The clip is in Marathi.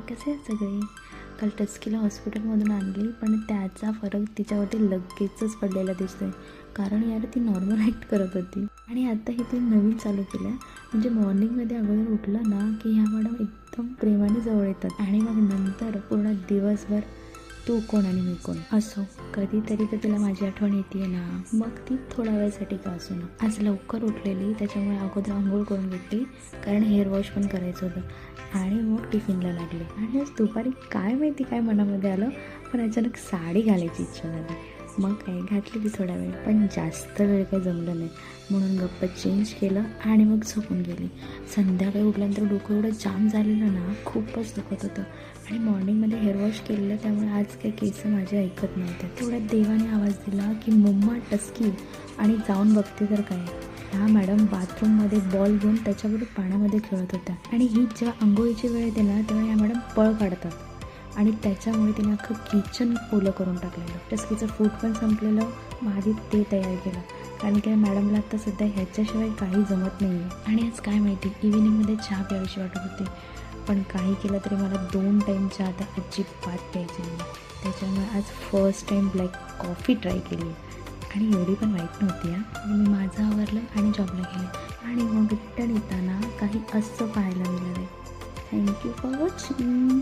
कसे आहेत सगळे? काल टचकीला हॉस्पिटलमधून आणली, पण त्याचा फरक तिच्यावरती लगेचच पडलेला दिसतोय. कारण यार ती नॉर्मल ॲक्ट करत होती आणि आता ही ती नवीन चालू केलं आहे. म्हणजे मॉर्निंगमध्ये अगोदर उठलं ना की ह्या मॅडम एकदम प्रेमाने जवळ येतात आणि मग नंतर पूर्ण दिवसभर तू कोण आणि मी कोण असो, कधीतरी तर तिला माझी आठवण येते ना, मग ती थोड्या वेळासाठी का असो ना. आज लवकर उठलेली, त्याच्यामुळे अगोदर आंघोळ करून घेतली कारण हेअर वॉश पण करायचं होतं आणि मग टिफिनला लागले. आणि आज दुपारी काय माहिती काय मनामध्ये आलं, पण अचानक साडी घालायची इच्छा झाली. मग काय घातली ती थोडा वेळ, पण जास्त वेळ काही जमलं नाही म्हणून गप्प चेंज केलं आणि मग झोपून गेली. संध्याकाळी उठल्यानंतर डोकं एवढं जाम झालेलं ना, खूपच दुखत होतं आणि मॉर्निंगमध्ये हेअर वॉश केलेलं, त्यामुळे आज काही केस माझे ऐकत नव्हते. तेवढ्यात देवाने आवाज दिला की मम्मा टसकी, आणि जाऊन बघते तर काय, ह्या मॅडम बाथरूममध्ये बॉल घेऊन त्याच्याबरोबर पाण्यामध्ये खेळत होत्या. आणि ही जेव्हा आंघोळीची वेळ येते ना, तेव्हा ह्या मॅडम पळ काढतात आणि त्याच्यामुळे तिने अख्खं किचन ओलं करून टाकलेलं. टस्कीचं फूड पण संपलेलं, मग आधी ते तयार केलं कारण की मॅडमला आता सध्या ह्याच्याशिवाय काही जमत नाही आहे. आणि आज काय माहिती इव्हिनिंगमध्ये चहा प्यावीशी वाटत होती, पण काही केलं तरी मला 2 टाईम चहा आता अजिबात प्यायची नाही. त्याच्यामुळे आज first time black coffee try केली आणि एवढी पण वाईट नव्हती हां. मी माझं आवरलं आणि जॉबला गेले आणि मग रिटर्न येताना काही असं पाहायला मिळालं. Thank you for watching.